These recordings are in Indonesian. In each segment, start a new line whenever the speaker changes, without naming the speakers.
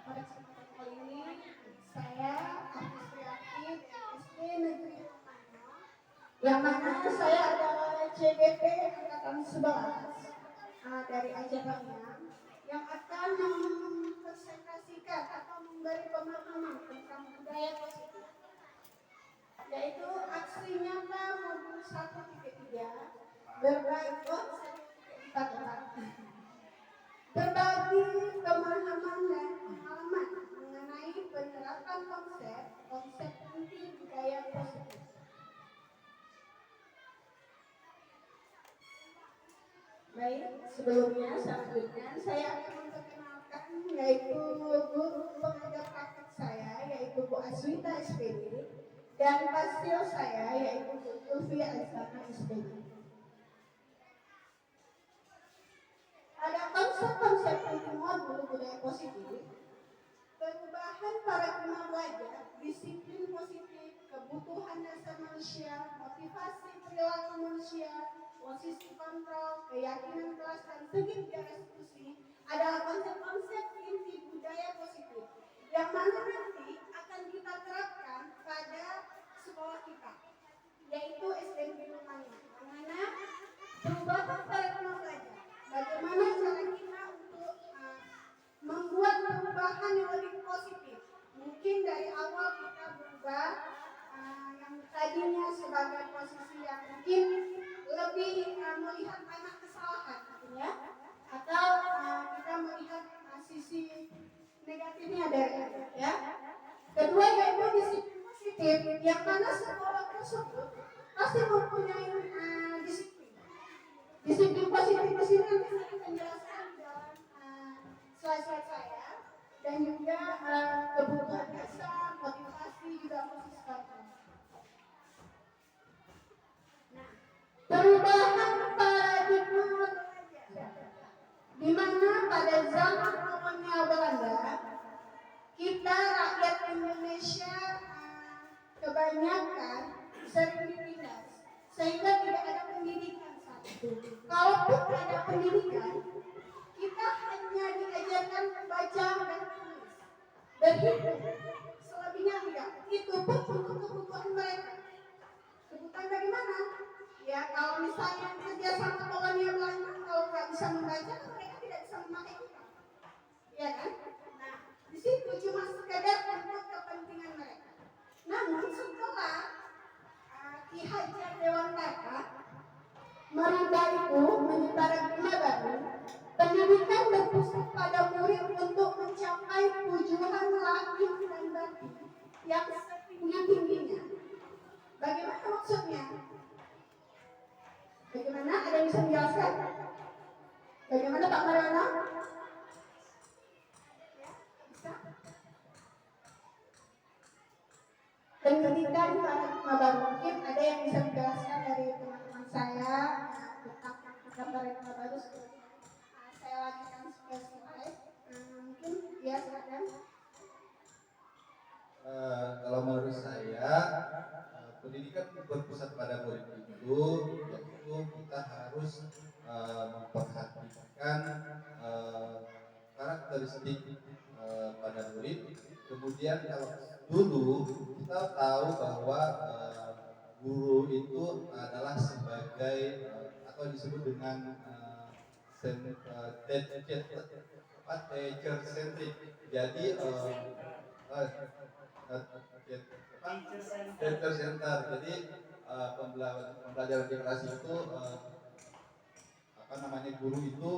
Pada kesempatan kali ini saya Agus Priyanti dari SD Negeri Romano, yang mana saya adalah CBP angkatan 11 dari ajarannya yang akan mempresentasikan atau memberi pemahaman tentang budaya positif, yaitu aksi nyata modul 1.3 berbagi konsep berbagi pemahaman dan pengalaman mengenai penerapan konsep inti budaya positif. Baik, sebelumnya selanjutnya saya akan memperkenalkan yaitu guru pengajar praktek saya yaitu Bu Aswita SPD dan pastil saya yaitu Bu Tulvia Azana SPD. Ada konsep-konsep inti modul budaya positif, perubahan paradigma belajar, disiplin positif, kebutuhan dasar manusia, motivasi perilaku manusia, posisi kontrol, keyakinan kelas dan segi restitusi adalah konsep-konsep inti budaya positif yang mana nanti akan kita terapkan pada sekolah kita, yaitu SD Negeri Romano. Mana perubahan paradigma belajar, bagaimana cara kita untuk membuat perubahan yang lebih positif. Mungkin dari awal kita berubah yang tadinya sebagai posisi yang mungkin lebih melihat banyak kesalahan, ya, atau kita melihat sisi negatifnya dari itu, ya. Kedua yaitu disiplin positif, yang mana sekolah tersebut pasti mempunyai disiplin. Disiplin positif di sini nanti saya akan jelaskan dalam slide-slide saya, dan juga kebutuhan dasar, motivasi juga khusus kontrol. Nah, perubahan paradigma belajar, di mana pada zaman kolonial Belanda kita rakyat Indonesia kebanyakan sering ditindas sehingga tidak ada pendidikan saat itu. Kalaupun ada pendidikan, kita hanya diajarkan membaca dan tulis, berhitung, selebihnya tidak. Itu pun untuk kebutuhan mereka. Kebutuhan bagaimana? Ya kalau misalnya kerja sama kolonial Belanda, kalau nggak bisa membaca, mereka tidak bisa memakai kita, ya kan? Nah, di situ cuma sekedar untuk kepentingan mereka. Namun setelah Ki Hajar Dewantara merubah itu menjadi paradigma baru, pendidikan berpusat pada murid untuk mencapai tujuan lahir dan batin yang setinggi-tingginya. Bagaimana maksudnya? Bagaimana? Ada yang bisa menjelaskan? Bagaimana Pak Mariana? Bisa? Pendidikan paradigma baru, mungkin ada yang bisa menjelaskan dari teman-teman saya tentang paradigma baru. Saya lanjutkan ke slide. Mungkin ya silakan.
Kalau menurut saya pendidikan berpusat pada murid itu, yaitu kita harus memperhatikan karakteristik pada murid. Kemudian kalau dulu kita tahu bahwa guru itu adalah sebagai atau disebut dengan teacher centric. Jadi teacher center. Jadi pembelajaran literasi itu guru itu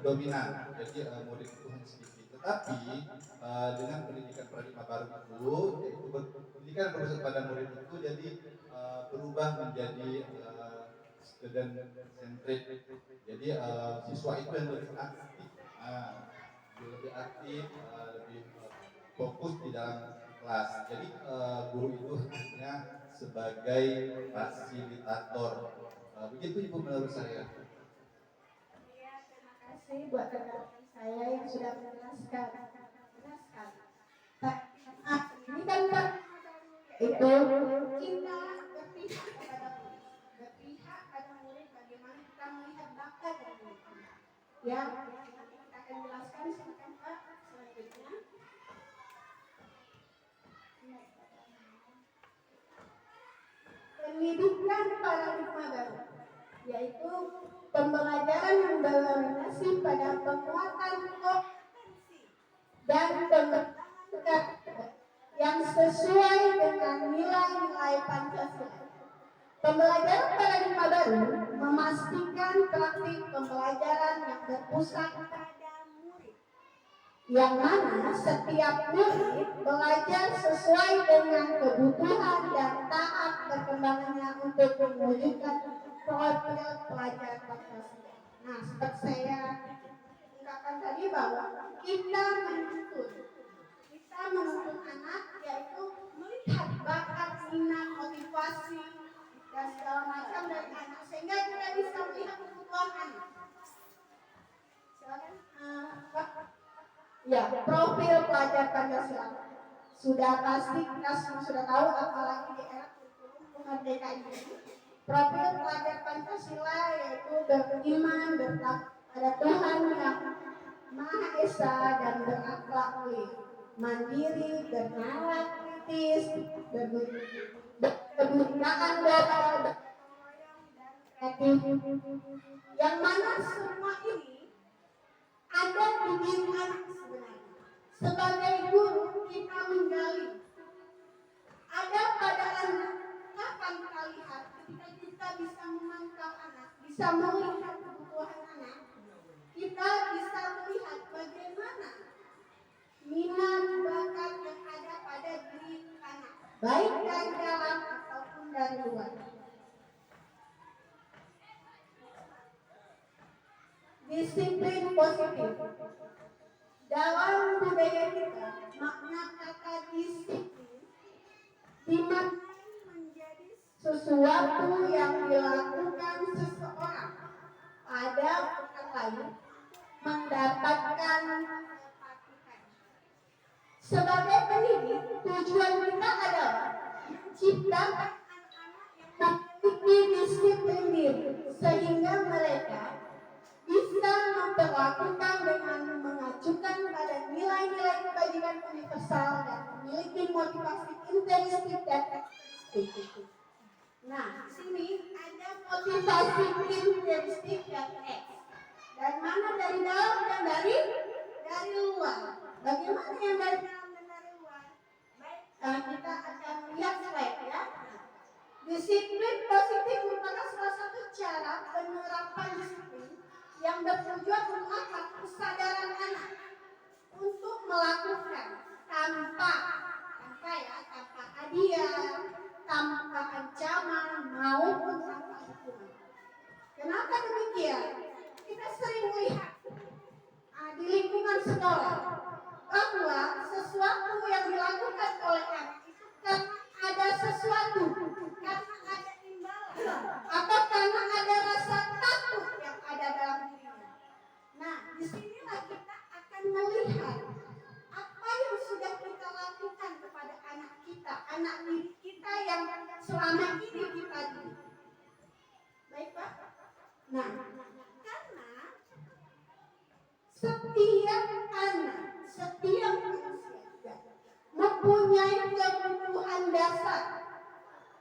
dominan. Jadi murid itu hanya sedikit. Tetapi dengan pendidikan paradigma baru itu, yaitu pendidikan berpusat pada murid itu, jadi berubah menjadi student centric. Jadi siswa itu yang lebih aktif, lebih fokus di dalam kelas. Jadi guru itu hanya sebagai fasilitator. Begitu Ibu menurut saya.
Iya, terima kasih buat rekan-rekan saya yang sudah menjelaskan. Benar sekali. Ini kan Pak, itu kita berpihak kepada murid. Berpihak pada murid, bagaimana kita melihat bakat dari murid. Ya, nanti kita akan jelaskan, silakan Pak selanjutnya. pendidikan paradigma baru, yaitu pembelajaran yang berorientasi pada penguatan kompetensi dan pengembangan yang sesuai dengan nilai-nilai Pancasila. Pembelajaran paradigma baru memastikan praktik pembelajaran yang berpusat pada murid, yang mana setiap murid belajar sesuai dengan kebutuhan dan tahap perkembangannya untuk mewujudkan profil pelajar Pancasila. Nah, seperti saya ungkapkan tadi bahwa kita menuntut anak yaitu melihat bakat, minat, motivasi dan segala macam dari anak sehingga kita bisa melihat kebutuhan anak. Pak. Ya, profil pelajar Pancasila sudah pasti kita sudah tahu, apalagi di era kurikulum merdeka ini. Profil pelajar Pancasila yaitu beriman, bertakwa pada Tuhan yang Maha Esa dan berakhlak mulia, mandiri, bernalar kritis, berkebutuhan moral, kreatif, yang mana semua ini ada di diri anak sebenarnya. Sebagai guru kita menggali ada pada anak. Kapan kita lihat ketika kita bisa memantau anak, bisa melihat kebutuhan anak, kita bisa melihat bagaimana minat bakat yang ada pada diri anak, baik dari dalam ataupun dari luar. Disiplin positif. Dalam budaya kita, makna kata disiplin dimaknai menjadi sesuatu yang dilakukan seseorang pada orang lain mendapatkan kepatuhan. Sebagai pendidik, tujuan kita adalah menciptakan anak-anak yang memiliki disiplin diri sehingga mereka bisa memperlakukan dengan mengacukan pada nilai-nilai kebajikan universal dan memiliki motivasi intrinsik dan ekstrinsik. Nah, di sini ada motivasi intrinsik dan ekstrinsik. Dan mana dari dalam dan dari luar. Bagaimana yang dari dalam dan dari luar? Baik, kita akan lihat slide ya. Disiplin positif merupakan salah satu cara penerapan disiplin yang bertujuan mengangkat kesadaran anak untuk melakukan tanpa hadiah, tanpa ancaman maupun tanpa hukuman. Kenapa demikian? Kita sering melihat di lingkungan sekolah bahwa sesuatu yang dilakukan oleh anak itu karena ada sesuatu, karena ada imbalan, atau karena ada rasa takut yang ada dalam dirinya. Nah, disinilah kita akan melihat apa yang sudah kita lakukan kepada anak kita, anak didik kita yang selama ini kita didik. Baik, Pak? Nah, karena setiap anak, setiap manusia mempunyai kebutuhan dasar.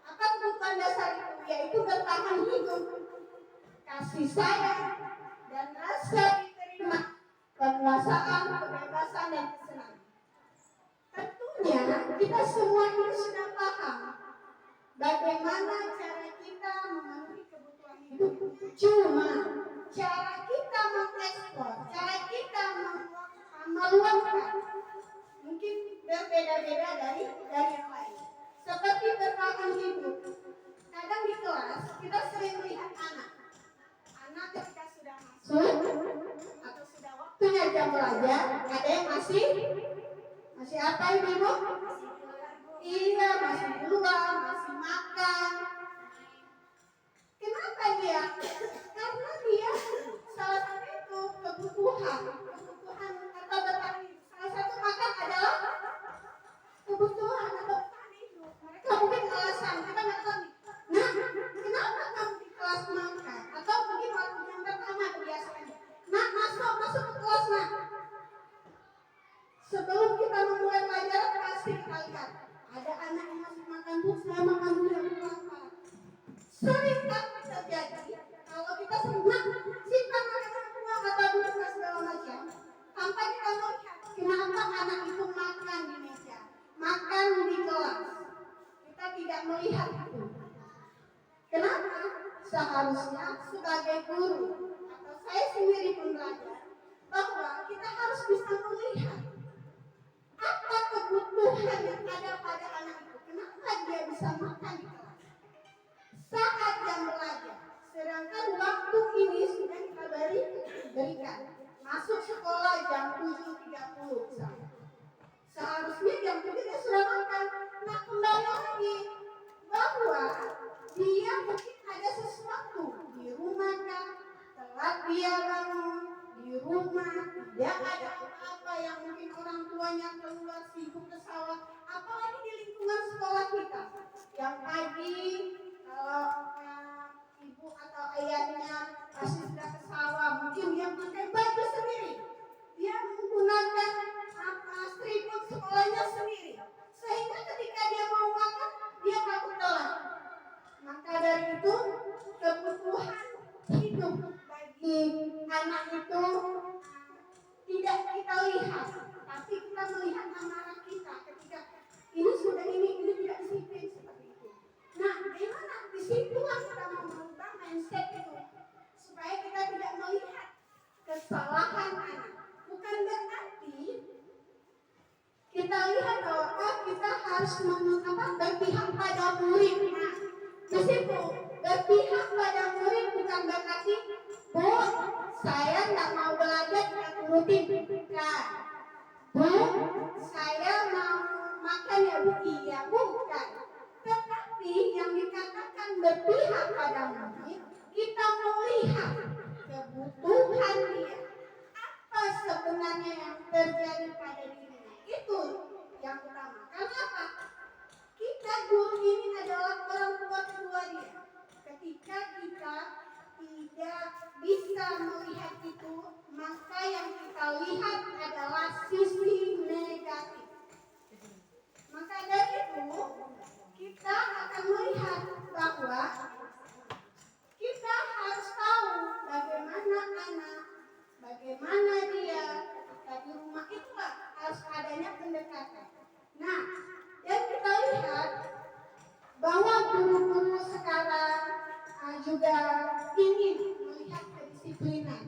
Apa kebutuhan dasar itu? Yaitu bertahan hidup, kasih sayang, dan rasa diterima, penguasaan, kebebasan, dan kesenangan. Tentunya kita semua ini sudah paham bagaimana cara kita memenuhi kebutuhan hidup. Cuma cara kita mengekspor, cara kita meluangkan mungkin berbeda-beda dari yang lain. Seperti bertahan hidup. Kadang di kelas kita sering melihat anak ketika sudah masuk atau sudah waktunya jam belajar, ada yang masih apa ibu? Iya, masih di luar, masih makan. Kenapa dia? Karena dia salah satu itu kebutuhan atau bertahan hidup. Salah satu makan adalah kebutuhan atau bertahan hidup. Mereka mungkin alasan, kita nggak tahu. Nah, kenapa kamu di kelas makan? Atau mungkin waktu yang pertama kebiasaan. Nah, masuk ke kelas nah. Sebelum kita memulai pelajaran pasti kita lihat ada anak yang masih makan, Bu, saya makan dulu yang lapar. Sering kali terjadi kalau kita senang simpan makanan uang atau duit dan segala macam, tanpa kita melihat kenapa anak itu makan di meja, makan di kelas. Kita tidak melihat itu. Kenapa? Seharusnya sebagai guru atau saya sendiri pun belajar bahwa kita harus bisa melihat apa kebutuhan yang ada pada anak itu. Kenapa dia bisa makan di kelas? Saat jam belajar. Sedangkan waktu ini sudah kita berikan. Masuk sekolah jam 7.30 misalnya. Seharusnya jam 7 dia sudah makan. Nah kembali lagi bahwa dia mungkin ada sesuatu di rumah kan, telat dia bangun di rumah, tidak ada apa-apa yang mungkin orang tuanya keluar sibuk ke sawah, apalagi di lingkungan sekolah kita yang pagi kalau ibu atau ayahnya pasti sudah ke sawah, mungkin dia pakai baju sendiri, dia menggunakan setriput sekolahnya sendiri, sehingga ketika dia mau makan dia takut telat. Maka dari itu kebutuhan hidup bagi anak itu tidak kita lihat, tapi kita melihat anak kita ketika ini sudah ini tidak disiplin seperti itu. Nah, bagaimana disitulah kita mau merubah mindset itu supaya kita tidak melihat kesalahan anak. Bukan berarti kita lihat bahwa kita harus berpihak pada murid. Nah, di situ berpihak pada murid bukan berarti Bu, saya nggak mau belajar tidak turutin. Bukan. Bu, saya mau makan ya Bu, iya bukan. Tetapi yang dikatakan berpihak pada murid, kita melihat kebutuhan dia. Apa sebenarnya yang terjadi pada dirinya? Itu yang utama. Karena apa? Kita guru ini adalah orang tua kedua dia. Ketika kita tidak bisa melihat itu, maka yang kita lihat adalah sisi negatif. Maka dari itu, kita akan melihat bahwa kita harus tahu bagaimana anak, bagaimana dia di rumah itulah harus adanya pendekatan. Nah, dan kita lihat bahwa guru-guru sekarang juga ingin melihat kedisiplinan.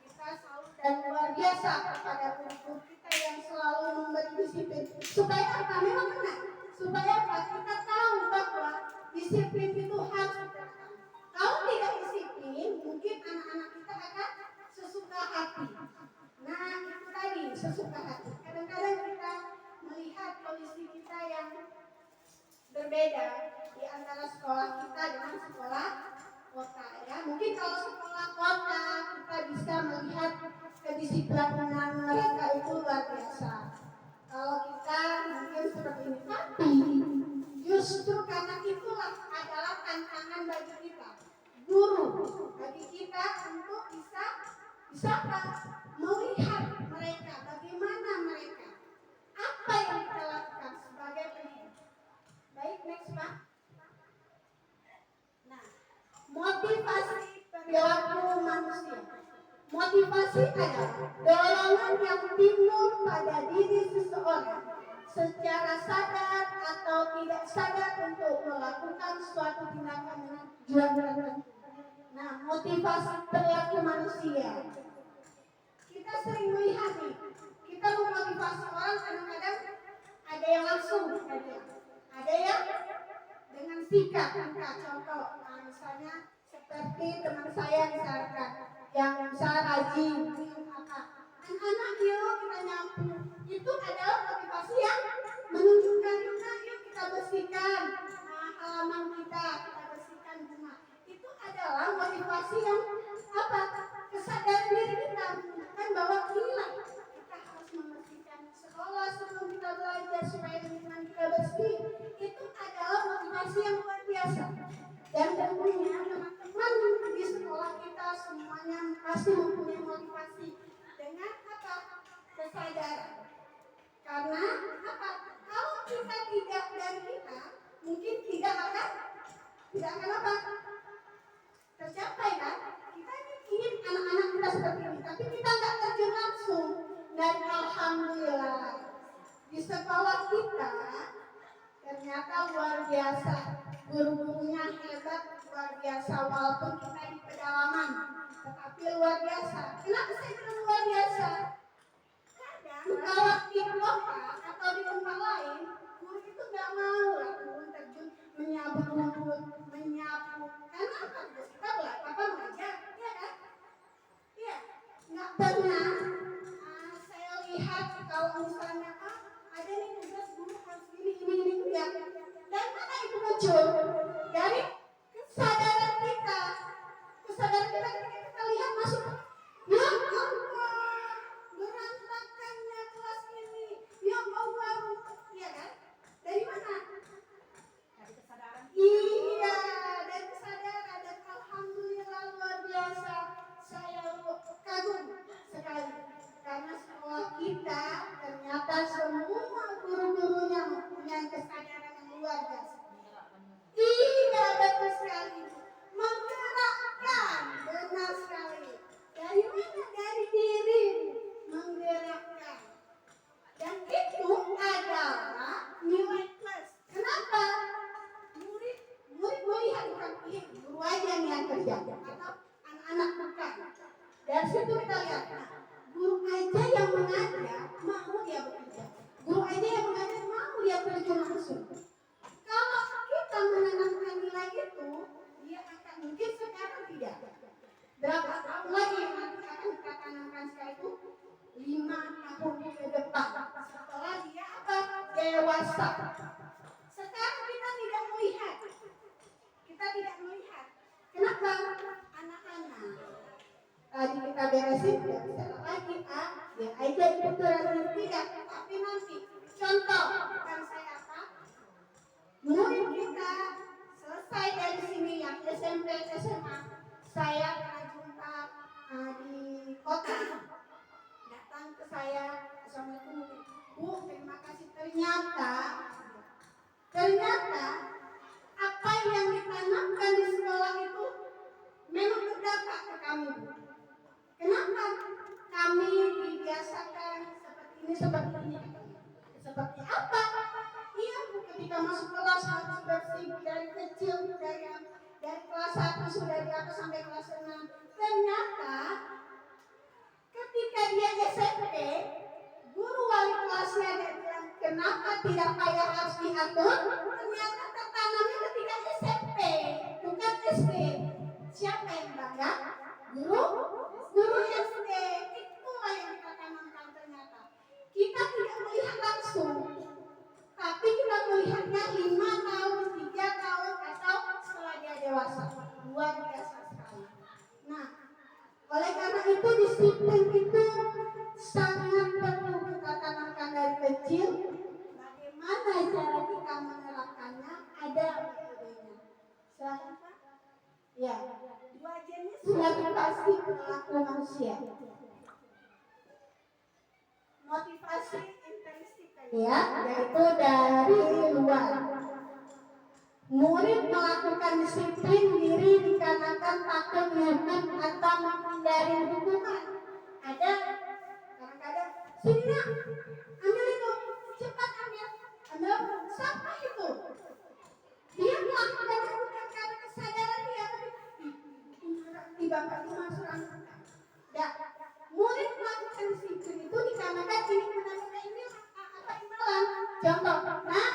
Kita selalu dan luar biasa kepada guru-guru kita yang selalu memberi disiplin. Supaya apa? Memang benar. Supaya apa? Kita tahu bahwa disiplin itu harus ditegakkan. Kalau tidak disiplin, mungkin anak-anak kita akan sesuka hati. Nah, itu tadi sesuka hati. Kadang-kadang kita melihat kondisi kita yang berbeda di antara sekolah kita dengan sekolah kota ya. Mungkin kalau sekolah kota kita bisa melihat kedisiplinan mereka itu luar biasa. Kalau kita mungkin seperti ini, tapi justru karena itulah adalah tantangan bagi kita, guru, bagi kita untuk bisa melihat mereka, bagaimana mereka, apa yang kita lakukan sebagai pendidik. Baik, next Pak. Nah, motivasi perilaku manusia. Motivasi adalah dorongan yang timbul pada diri seseorang secara sadar atau tidak sadar untuk melakukan suatu tindakan dengan tujuan tertentu. Nah, motivasi perilaku manusia. Kita sering melihat nih, kita memotivasi orang kadang-kadang ada yang langsung, ada yang dengan sikap. Contoh, misalnya seperti teman saya misalkan yang misalnya rajin apa, anak-anak yuk kita nyapu, itu adalah motivasi yang menunjukkan yuk kita bersihkan halaman kita bersihkan rumah. Itu adalah motivasi yang apa? Kesadaran diri kita menunjukkan bahwa inilah kita harus membersihkan sekolah sebelum kita belajar supaya lingkungan kita bersih. Itu adalah motivasi yang luar biasa. Dan tentunya teman-teman di sekolah kita semuanya pasti mempunyai motivasi dengan apa? Kesadaran. Karena apa? Kalau kita tidak dari kita, mungkin tidak akan apa? tercapai kan? Kita ingin anak-anak kita seperti ini, tapi kita nggak terjun langsung. Dan alhamdulillah di sekolah kita ternyata luar biasa, guru-gurunya hebat, luar biasa, walaupun kita di pedalaman, tetapi luar biasa. Kenapa saya bilang luar biasa? Kadang kalau di kota atau di tempat lain, guru itu nggak mau lah turun terjun menyapu rumput, menyapu. Karena apa? Kita apa mengajar, ya kan? Iya, nggak pernah. Saya lihat kalau misalnya ada nih tugas guru harus ini ya. Dan mana itu muncul? Dari kesadaran kita ketika kita lihat masuk, ya Allah, berantakannya kelas ini, ya Allah, ya kan? Dari mana? Dari kesadaran. Iya, dari kesadaran, dan alhamdulillah luar biasa. Saya kagum sekali karena sekolah kita ternyata semua guru-gurunya mempunyai kesadaran yang luar biasa. Iya, betul sekali. Menggerakkan, benar sekali. Dari mana? Dari diri menggerakkan. Dan itu adalah nilai plus. Kenapa? Murid melihat bukan guru aja nih yang kerja atau anak-anak bukan. Dari situ kita lihat, guru aja yang mengajar mau dia bekerja. Guru aja yang mengajar mau dia terjun langsung. Kalau kita menanamkan nilai itu, dia akan mungkin sekarang tidak. Berapa tahun lagi yang nanti akan kita tanamkan setelah itu? 5 tahun ke depan. Setelah dia apa? Dewasa. Sekarang kita tidak melihat. Kenapa? Anak-anak. Tadi kita beresin, tidak bisa lagi. Ya aja itu terang tidak. Tapi nanti, contoh, bukan saya apa? Murid kita selesai dari sini yang SMP, SMA, saya pernah jumpa di kota, datang ke saya, Assalamualaikum Bu, terima kasih. Ternyata apa yang ditanamkan di sekolah itu memang berdampak ke kami, Bu. Kenapa? Kami dibiasakan seperti ini. Seperti apa? Iya, Bu, ketika masuk kelas harus bersih dari kecil, dari kelas 1 sudah di atas sampai kelas 6. Ternyata ketika dia SMP, guru wali kelasnya dia bilang, kenapa tidak payah harus diatur? Ternyata tertanamnya ketika SMP, bukan SD. Siapa yang bangga? Guru SD. Itulah yang kita tanamkan ternyata. Kita tidak melihat langsung, tapi kita melihatnya 5 tahun, 3 tahun, atau setelah dia dewasa. Luar biasa sekali. Nah, oleh karena itu disiplin itu sangat perlu kita tanamkan dari kecil. Bagaimana cara kita menerapkannya? Ada metodenya. Silahkan Pak. Ya, 2 jenis motivasi perilaku manusia. Motivasi intrinsik ya, yaitu dari luar. Murid melakukan disiplin diri dikarenakan takut dihukum atau menghindari hukuman. Ada kadang-kadang, sini nak, ambil itu, cepat ambil sampah itu. Dia melakukan itu bukan karena kesadaran dia, tapi dibakar rumah seorang. Ya, murid melakukan disiplin itu dikarenakan ingin menambah imbalan. Contoh, nah,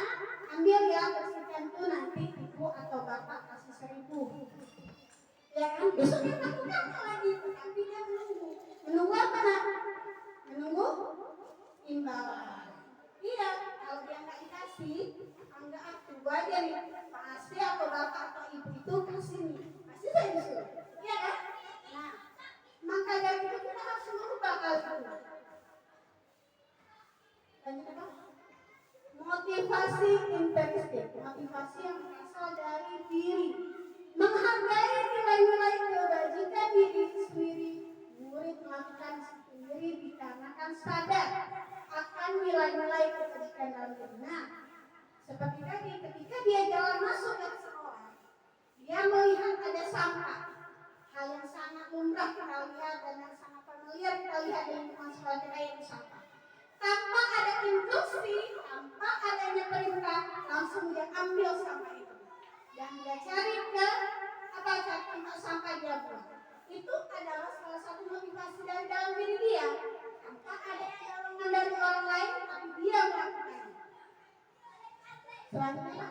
ambil ya, bersihkan itu nanti ibu atau bapak kasih 1.000. Ya kan? Besoknya lakukan lagi, tapi dia menunggu apa nak? Menunggu imbalan. Iya, kalau dia nggak dikasih, anggap aku aja nih, pasti atau bapak atau ibu itu kasih nih, pasti saya disuruh. Iya kan? Nah, maka dari itu kita harus merubah hal itu. Lanjut apa? Motivasi intrinsik, motivasi yang berasal dari diri, menghargai nilai-nilai kebajikan diri sendiri. Murid melakukan sendiri dikarenakan sadar akan nilai-nilai kebajikan dalam diri. Nah, seperti tadi ketika dia jalan masuk ke sekolah, dia melihat ada sampah. hal yang sangat lumrah kita lihat dan yang sangat familiar kita lihat di lingkungan sekolah kita yaitu sampah. Tanpa ada instruksi, tanpa adanya perintah, langsung dia ambil sampah itu dan dia cari ke tempat sampah dia buang. Itu adalah salah satu motivasi dari dalam diri dia. Tanpa ada dorongan dari orang lain, tapi dia melakukannya. Selanjutnya,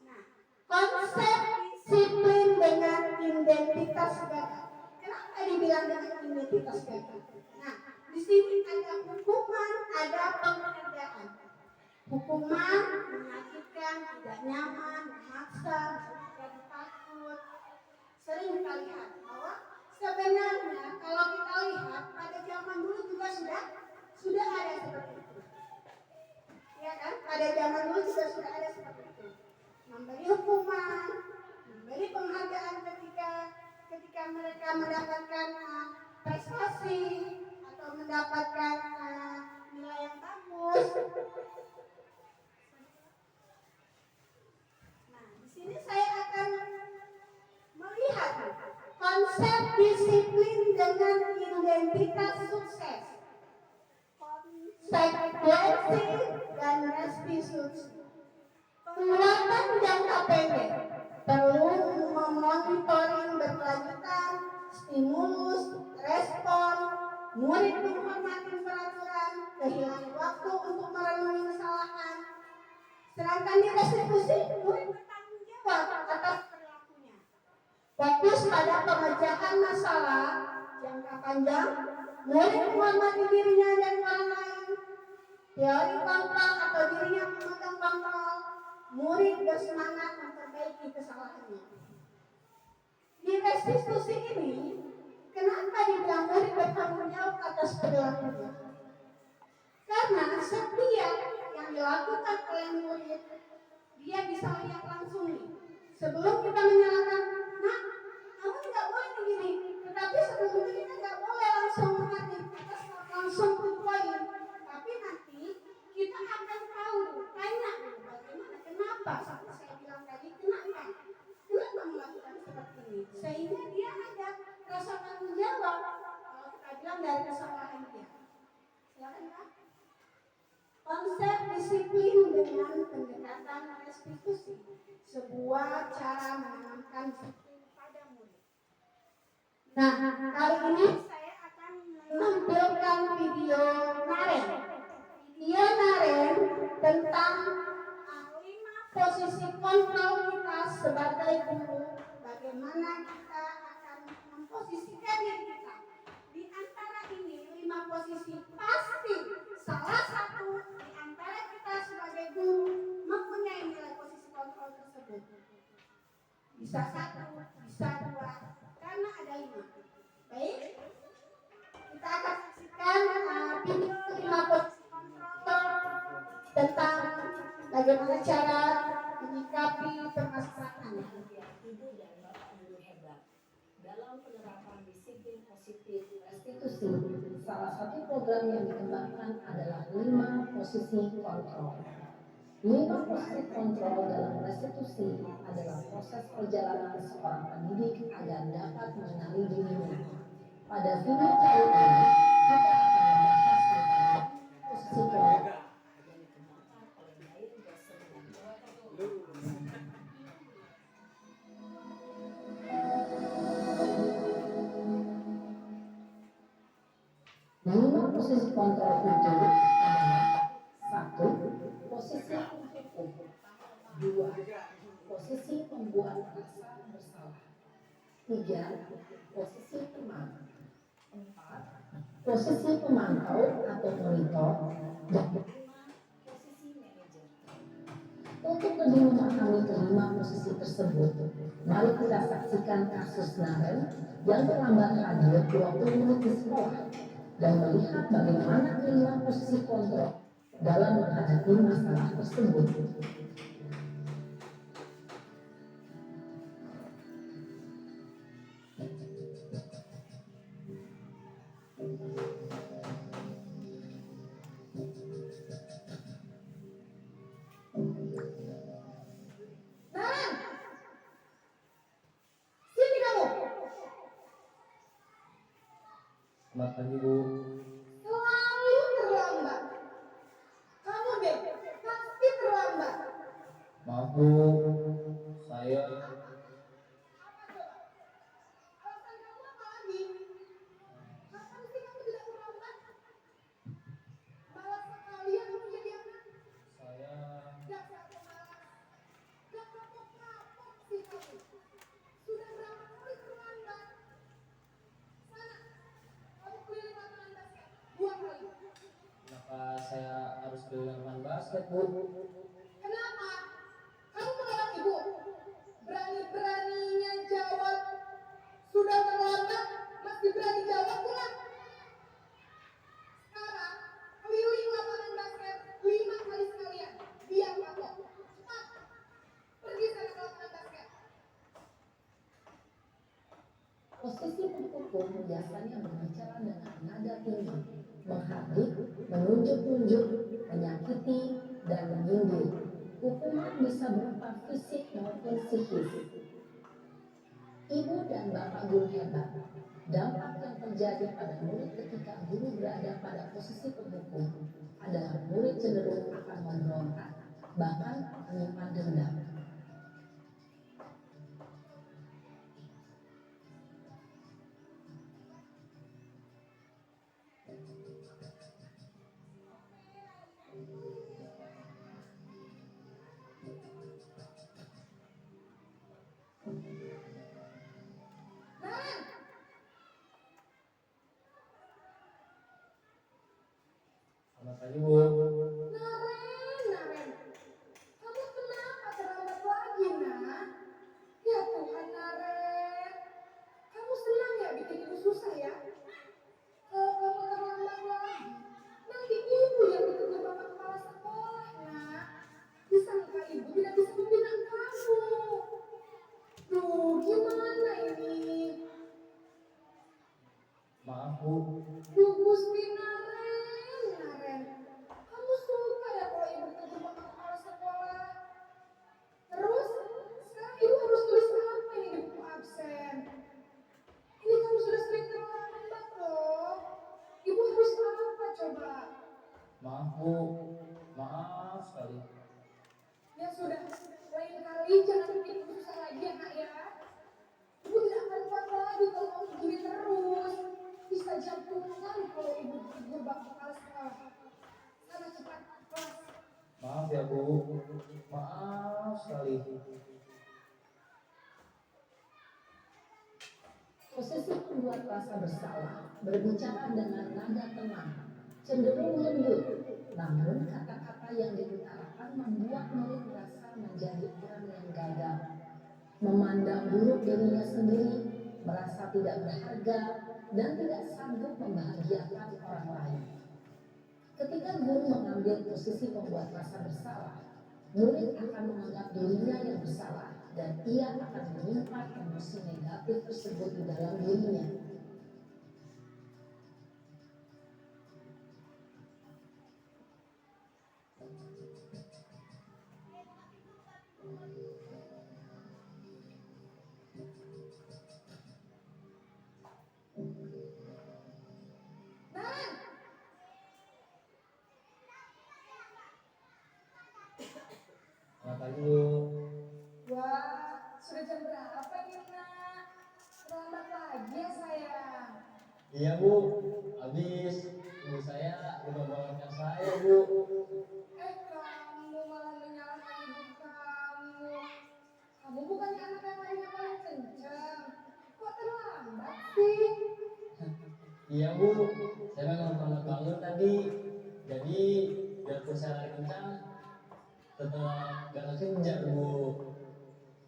nah, konsep disiplin dengan identitas gagah. Kenapa dibilang dengan identitas gagah? Nah, di sini ada hukuman, ada penghargaan. Hukuman menyakitkan, tidak nyaman, memaksa, bukan takut. Sering kita lihat bahwa sebenarnya kalau kita lihat pada zaman dulu juga sudah ada seperti itu. Ya kan? Pada zaman dulu juga sudah ada seperti itu. Memberi hukuman, memberi penghargaan ketika mereka mendapatkan prestasi atau mendapatkan nilai yang bagus. Nah, di sini saya akan melihat konsep disiplin dengan identitas sukses. Konsekuensi dan restitusi. Penguatan jangka pendek perlu memonitoring berkelanjutan, stimulus, respon, murid menghormati peraturan, kehilangan waktu untuk merenungi kesalahan. Sedangkan di restitusi, murid bertanggung jawab atas perilakunya. Fokus pada pemecahan masalah jangka panjang, murid menghormati dirinya dan orang lain. Teori kontrol atau dirinya memegang kontrol, murid bersemangat memperbaiki kesalahannya. Di restitusi ini, kenapa dibilang murid bertanggung jawab atas perilakunya? Karena setiap yang dilakukan oleh murid, dia bisa lihat langsung nih. Sebelum kita menyalahkan, nah, kamu tidak boleh begini. Tetapi sebelum itu kita tidak boleh langsung menghati, kita langsung berpoin. Tapi nanti kita akan tahu, tanya bagaimana, kenapa sampai saya bilang tadi, kenapa melakukan seperti ini, sehingga dia ada rasa tanggung jawab. Kalau kita bilang dari kesalahan dia, silakan Pak. Konsep disiplin dengan pendekatan restitusi, sebuah cara menanamkan disiplin pada murid. Nah, kali ini saya akan menampilkan video naren tentang 5 posisi kontrol kita sebagai guru, bagaimana kita akan memposisikan diri kita. Di antara ini 5 posisi, pasti salah satu di antara kita sebagai guru mempunyai nilai posisi kontrol tersebut. Bisa 1, bisa 2, karena ada 5. Baik, kita akan saksikan video 5 posisi kontrol tentang bagaimana cara menyikapi permasalahan.
Ibu dan Bapak Guru hebat. Dalam penerapan disiplin positif restitusi, salah satu program yang dikembangkan adalah 5 posisi kontrol. 5 posisi kontrol dalam restitusi adalah proses perjalanan seorang pendidik agar dapat mengenali dirinya. Pada video kali ini, kita akan membahas tentang posisi kontrol yang dikembangkan oleh Bayer Dosen dan Lima posisi kontrol itu adalah 1. Posisi penghukum, 2. Posisi pembuat rasa bersalah, 3. Posisi teman, 4. Posisi pemantau atau monitor, dan 5. Posisi manajer. Untuk lebih memahami kelima posisi tersebut, mari kita saksikan kasus Naren yang terlambat hadir 20 menit di sekolah dan melihat bagaimana kelima posisi kontrol dalam menghadapi masalah tersebut.
Naren, sini
Selamat pagi Bu.
Selalu terlambat. Kamu deh, pasti terlambat.
Maaf Bu, saya
Apa coba? Alasan kamu apa lagi? Kapan sih kamu tidak terlambat? Malas sekali ya kamu jadi anak.
saya
Dasar pemalas. Gak kapok-kapok sih kamu. Sudah berapa kali terlambat? Sana, kamu keliling lapangan basket 2 kali.
kenapa saya harus beli lapangan basket Bu?
Kenapa? Kamu menolak ibu? Berani-beraninya jawab. Sudah terlambat, masih berani jawab pula. Sekarang, keliling lapangan basket 5 kali sekalian. Biar kapok. Cepat. Pergi sana ke lapangan basket.
Posisi pemukul biasanya berbicara dengan nada tinggi, menghardik, menunjuk-nunjuk, menyakiti, dan menyindir. Hukuman bisa berupa fisik maupun psikis. Ibu dan bapak guru hebat. Dampak yang terjadi pada murid ketika guru berada pada posisi pemukul adalah murid cenderung akan memberontak, bahkan menyimpan dendam.
Naren,
Selamat pagi Bu.
Naren. Kamu kenapa terlambat lagi, nak? Ya Tuhan, Naren. Kamu senang ya bikin ibu susah ya? Kalau kamu terlambat lagi, nanti ibu yang ditegur bapak kepala sekolah, nak. Disangka ibu tidak bisa membina kamu. Duh, gimana ini?
Maaf Bu,
Duh, Gusti Naren. Kamu suka ya kalau ibu ditegur bapak kepala sekolah? Terus, sekarang ibu harus tulis apa ini di buku absen? Ini kamu sudah sering terlambat loh. Ibu harus apa coba?
maaf Bu, maaf sekali.
Ya sudah, lain kali jangan bikin ibu susah lagi ya nak ya. Ibu tidak akan kuat lagi kalau kamu begini terus. Bisa jantungan kalau ibu ditegur bapak kepala sekolah. Sana cepat kelas.
Maaf ya Bu, maaf sekali.
Posisi membuat rasa bersalah, berbicara dengan nada tenang, cenderung lembut, namun kata-kata yang diutarakan membuat murid merasa menjadi orang yang gagal, memandang buruk dirinya sendiri, merasa tidak berharga, dan tidak sanggup membahagiakan orang lain. Ketika guru mengambil posisi membuat rasa bersalah, murid akan menganggap dirinya yang bersalah dan ia akan menyimpan emosi negatif tersebut di dalam dirinya.
Naren,
Selamat pagi Bu.
wah sudah jam berapa ini nak? Terlambat lagi ya sayang.
Iya Bu, habis ibu saya udah membawakan saya Bu.
Kamu malah menyalahkan ibu kamu. Kamu bukannya anak yang lainnya paling kencang. Kok terlambat sih?
Iya Bu, saya memang terlambat bangun tadi. Jadi biarpun saya lari kencang, tetap gak kejar Bu.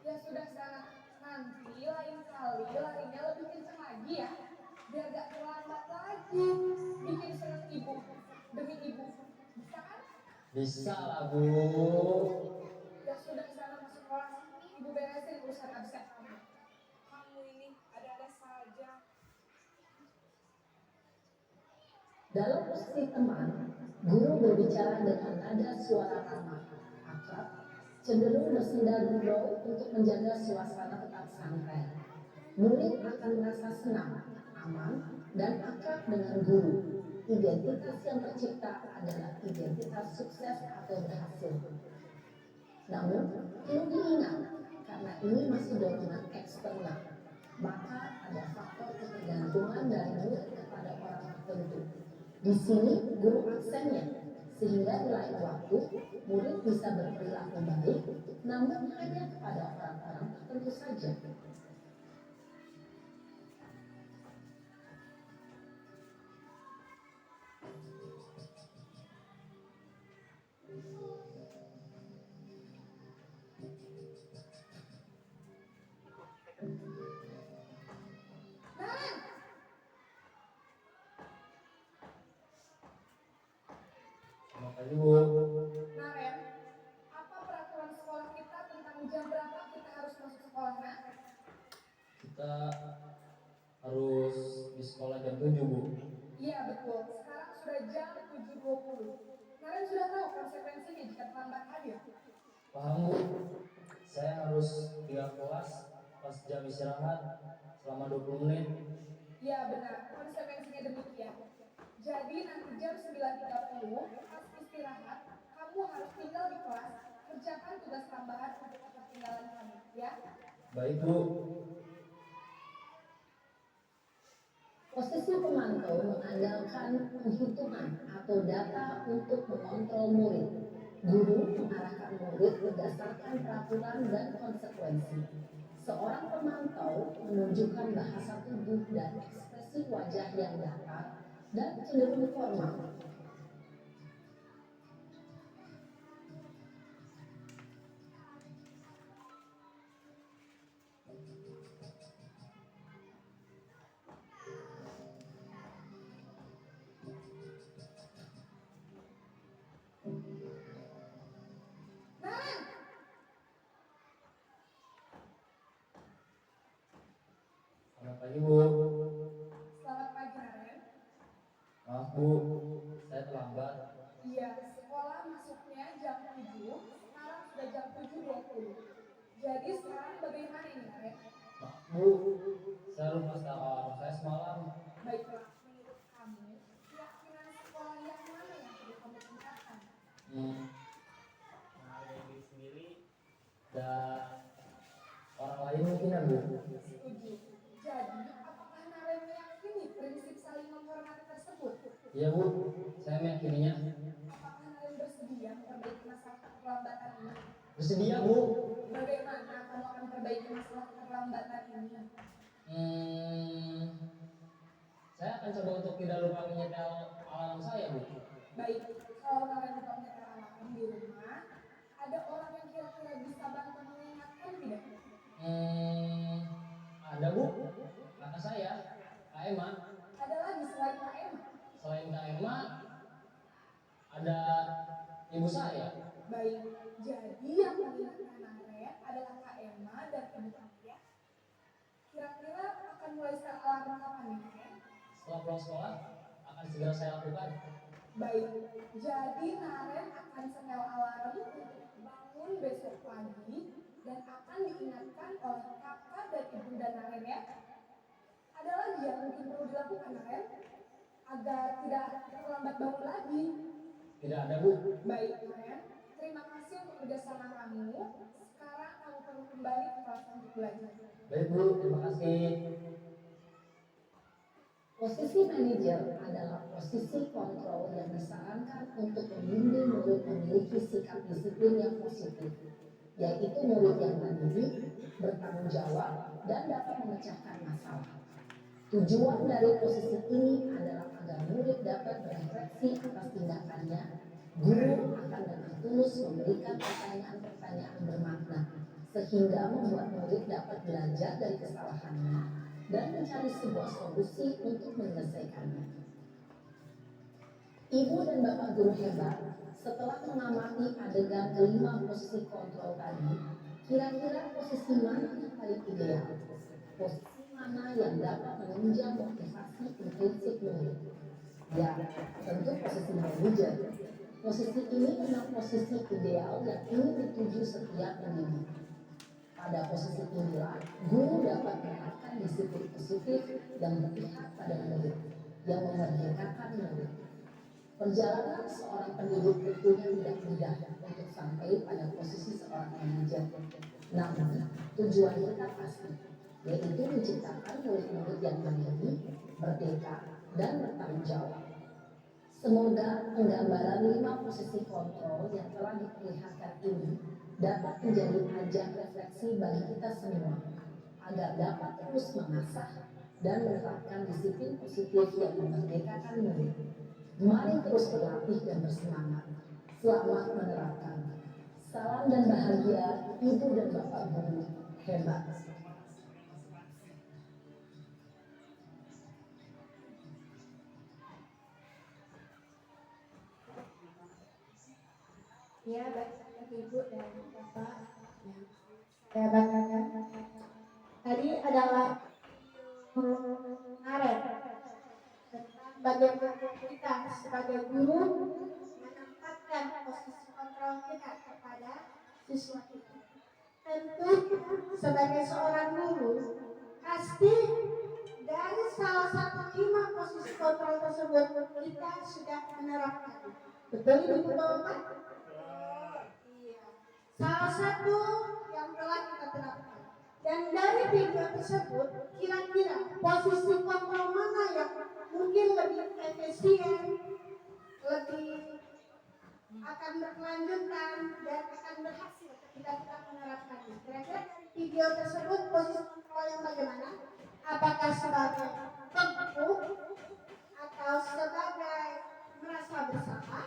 Ya sudah sana. Nanti lain kali larinya lebih kencang lagi ya. Biar gak terlambat lagi. Bikin senang ibu. Demi ibu. Bisa kan?
Bisa lah Bu.
Ya sudah sana masuk kelas. Ibu beresin urusan absen kamu. Kamu ini ada-ada saja.
Dalam posisi teman, guru berbicara dengan nada suara ramah, akrab, cenderung bersenda gurau untuk menjaga suasana tetap santai. Murid akan merasa senang, aman, dan akrab dengan guru. Identitas yang tercipta adalah identitas sukses atau berhasil. Namun, perlu diingat, karena ini masih dominan eksternal, maka ada faktor ketergantungan dari murid kepada orang tertentu. Di sini guru aksennya, sehingga di lain waktu murid bisa berperilaku baik, namun hanya kepada orang-orang tertentu saja.
Selamat pagi Bu.
Naren, apa peraturan sekolah kita tentang jam berapa kita harus masuk sekolah, Nak?
Kita harus di sekolah jam 7 Bu.
Iya, betul. Sekarang sudah jam 7.20. Naren sudah tahu konsekuensinya jika terlambat hadir.
Paham Bu? Saya harus tinggal kelas pas jam istirahat selama 20 menit.
Iya, benar. Konsekuensinya demikian. Jadi nanti jam 9.30 pas istirahat, kamu harus tinggal di kelas, kerjakan tugas tambahan untuk ketertinggalan kamu, ya?
Baik Bu.
Posisi pemantau mengandalkan penghitungan atau data untuk mengontrol murid. Guru mengarahkan murid berdasarkan peraturan dan konsekuensi. Seorang pemantau menunjukkan bahasa tubuh dan ekspresi wajah yang datar dan cenderung formal.
Naren!
Selamat pagi Bu.
Selamat pagi, Naren.
Maaf Bu, saya terlambat.
Iya, sekolah masuknya jam 7, sekarang sudah jam 7.20. Jadi sekarang bagaimana ini, Naren?
Maaf Bu, saya lupa setel alarm saya semalam.
Baiklah, menurut kamu, keyakinan sekolah yang mana yang perlu kamu tingkatkan?
Menghargai diri sendiri dan orang lain mungkin ya Bu.
Setuju. Jadi, apakah Naren meyakini prinsip saling menghormati tersebut?
Iya Bu, saya meyakininya.
Apakah Naren bersedia memperbaiki masalah keterlambatan ini?
Bersedia Bu.
Bagaimana kamu akan perbaiki masalah keterlambatan ini?
Saya akan coba untuk tidak lupa menyetel alarm saya Bu.
Baik, kalau Naren lupa menyetel alarm di rumah, ada orang yang kira-kira bisa bantu mengingatkan tidak?
Ada Bu, kakak saya, Kak Emma.
Ada lagi selain Kak Emma?
Selain Kak Emma, ada ibu saya.
Baik, jadi yang mengingatkan Naren adalah Kak Emma dan Ibu kamu ya. Kira-kira akan mulai start alarm kapan nih, Naren?
Setelah pulang sekolah, akan segera saya lakukan.
Baik, jadi Naren akan setel alarm untuk bangun besok pagi dan akan diingatkan oleh kakak dan ibunda Naren ya. Ada lagi yang mungkin perlu dilakukan Naren agar tidak terlambat bangun lagi.
Tidak ada Bu.
Baik Naren, terima kasih untuk kerjasama kamu. Sekarang kamu perlu kembali ke kelas untuk belajar.
Baik Bu, terima kasih.
Posisi manajer adalah posisi kontrol yang disarankan untuk membimbing murid memiliki sikap disiplin yang positif, yaitu murid yang mandiri, bertanggung jawab, dan dapat memecahkan masalah. Tujuan dari posisi ini adalah agar murid dapat berefleksi atas tindakannya. Guru akan dengan tulus memberikan pertanyaan-pertanyaan bermakna, sehingga membuat murid dapat belajar dari kesalahannya dan mencari sebuah solusi untuk menyelesaikannya. Ibu dan Bapak guru hebat, setelah mengamati adegan kelima posisi kontrol tadi, kira-kira posisi mana yang paling ideal? Posisi mana yang dapat menunjang motivasi intrinsik murid? Ya, tentu posisi manajer. Posisi ini memang posisi ideal yang ingin dituju setiap pendidik. Pada posisi inilah, guru dapat menerapkan disiplin positif dan berpihak pada murid yang memerdekakan murid. Perjalanan seorang pendidik tentunya tidak mudah untuk sampai pada posisi seorang manajer. Namun, tujuan kita pasti, yaitu menciptakan murid-murid yang mandiri, merdeka, dan bertanggung jawab. Semoga penggambaran 5 posisi kontrol yang telah diperlihatkan ini dapat menjadi ajang refleksi bagi kita semua, agar dapat terus mengasah dan menerapkan disiplin positif yang memerdekakan murid. Mari terus berlatih dan bersemangat. Selamat menerapkan. Salam dan bahagia Ibu dan Bapak Guru hebat.
Ya, baik Ibu dan Bapak yang saya banggakan. Tadi adalah Naret tentang bagaimana kita sebagai guru menempatkan posisi kontrol kita kepada siswa kita. Tentu sebagai seorang guru pasti dari salah satu 5 posisi kontrol tersebut kita sudah menerapkan. Betul Ibu Bapak? Iya. Salah satu yang telah kita terapkan. Dan dari video tersebut, kira-kira posisi kontrol mana yang mungkin lebih efisien, lebih akan berkelanjutan dan akan berhasil ketika kita menerapkannya. Kira-kira dari video tersebut posisi kontrol yang bagaimana? Apakah sebagai pemburu atau sebagai merasa bersalah,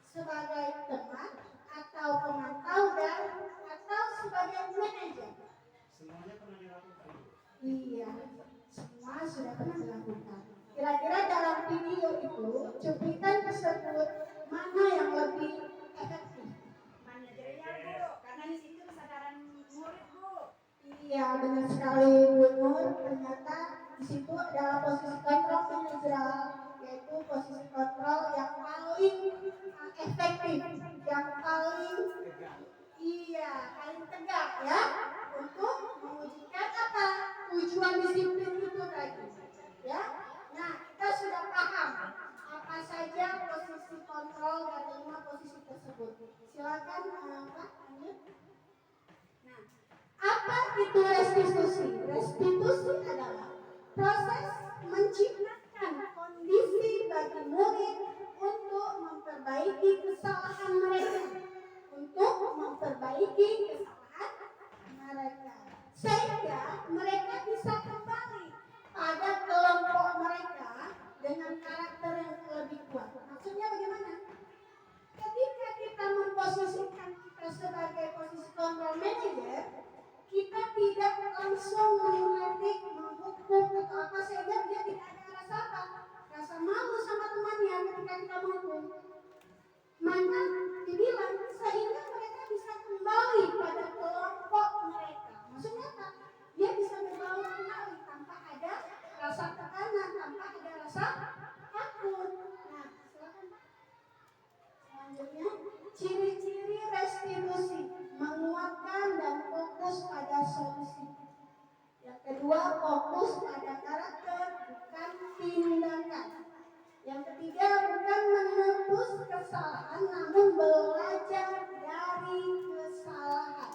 sebagai teman atau pemantau dan atau sebagai manajer?
Semuanya pernah dilakukan.
Iya, semua sudah pernah dilakukan. Kira-kira dalam video itu cuplikan tersebut mana yang lebih efektif?
Manajernya Bu, karena di situ kesadaran murid Bu.
Iya, benar sekali Bu Nur. Ternyata di situ adalah posisi kontrol manajerial, yaitu posisi kontrol yang paling efektif, yang paling paling tegak ya, untuk mewujudkan apa? Tujuan disiplin itu tadi. Ya. Nah, kita sudah paham apa saja posisi kontrol dari 5 posisi tersebut. Silakan Pak lanjut. Nah, apa itu restitusi? Restitusi adalah proses menciptakan kondisi bagi murid untuk memperbaiki kesalahan mereka. Untuk memperbaiki kesalahan mereka. Sehingga mereka bisa kembali pada kelompok mereka dengan karakter yang lebih kuat. Maksudnya bagaimana? Ketika kita memposisikan kita sebagai posisi kontrol manager, kita tidak langsung mengkritik, menghukum atau apa sehingga dia tidak ada rasa apa? Rasa malu sama temannya ketika kita menghukum. Maka dibilang sehingga mereka bisa kembali pada kelompok mereka. Maksudnya apa? Dia bisa membawa kembali tanpa ada rasa tekanan, tanpa ada rasa takut. Nah, silakan Pak. Selanjutnya, ciri-ciri restitusi menguatkan dan fokus pada solusi. Yang kedua, fokus pada karakter, bukan tindakan. Yang ketiga, bukan menebus kesalahan, namun belajar dari kesalahan.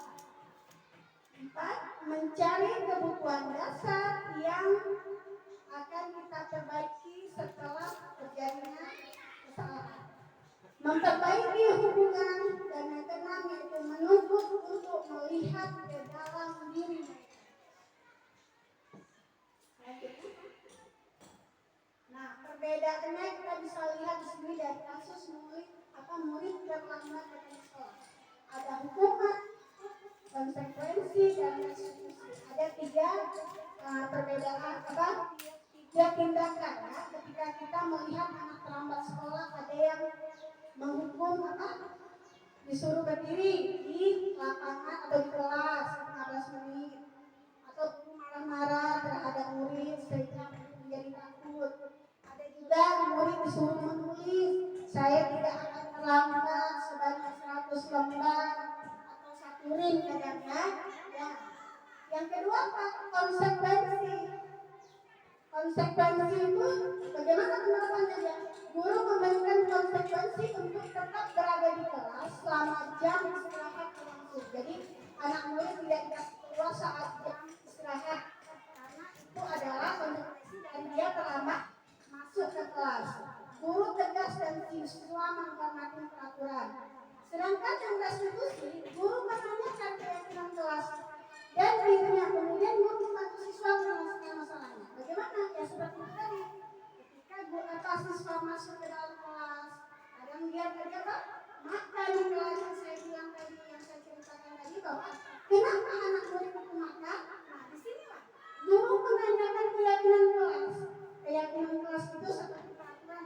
4, mencari kebutuhan dasar yang akan kita perbaiki setelah terjadinya kesalahan. Memperbaiki hubungan dan yang keenam yaitu menuntut untuk melihat ke dalam diri mereka. Nah, perbedaannya kita bisa lihat di sini dari kasus murid terlambat datang ke sekolah. Ada hukuman, konsekuensi, dan restitusi. Ada 3 perbedaan tiga tindakan ya. Ketika kita melihat anak terlambat sekolah, ada yang menghukum disuruh berdiri di lapangan atau di kelas 15 menit, atau guru marah-marah terhadap murid sehingga menjadi takut. Ada juga murid disuruh menulis, saya tidak akan terlambat sebanyak 100 lembar atau 1 ring kadang ya. Yang kedua apa? Konsekuensi. Konsekuensi itu bagaimana penerapannya ya? Guru memberikan konsekuensi untuk tetap berada di kelas selama jam istirahat berlangsung. Jadi anak murid tidak keluar saat jam istirahat karena itu adalah konsekuensi dan dia terlambat masuk ke kelas. Guru tegas dan siswa menghormati peraturan. Sedangkan yang restitusi, guru menanyakan keyakinan kelas dan dirinya, kemudian guru membantu siswa menyelesaikan masalahnya. Bagaimana? Ya seperti tadi, ketika siswa masuk ke dalam kelas, kadang dia tadi apa? Makan di kelas yang saya bilang tadi, yang saya ceritakan tadi bahwa kenapa anak murid itu makan? Nah disinilah guru menanyakan keyakinan kelas. Keyakinan kelas itu seperti peraturan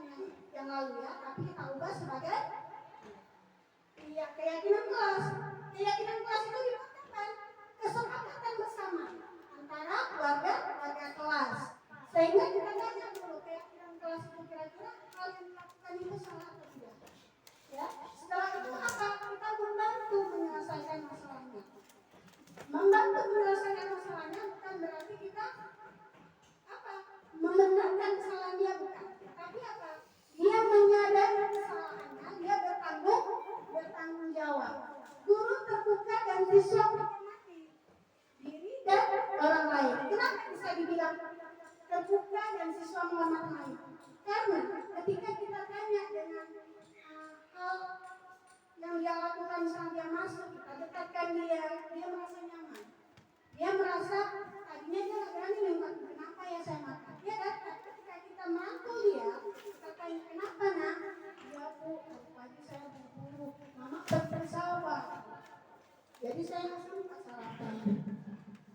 yang lalu ya, tapi kita ubah sebagai keyakinan kelas. Keyakinan kelas itu dimaksudkan kesepakatan bersama antara keluarga kelas. Sehingga kita tanya dulu keyakinan kelas itu kira-kira hal yang dilakukan itu salah atau tidak. Ya, setelah itu apa? Kita membantu menyelesaikan masalahnya. Membantu menyelesaikan masalahnya bukan berarti kita apa? Membenarkan kesalahan dia bukan. Tapi apa? Dia menyadari kesalahannya, dia bertanggung jawab. Guru terbuka dan siswa menghormati diri dan orang lain. Kenapa bisa dibilang terbuka dan siswa menghormati lain? Karena ketika kita tanya dengan hal yang dia lakukan saat dia masuk, kita dekatkan dia merasa nyaman. Dia merasa tadinya dia nggak berani minta kenapa ya saya makan. Dia datang ketika kita merangkul dia, kita tanya kenapa nak? Ya bu, pagi saya berburu, mama bersawah. Jadi saya nggak sempat sarapan.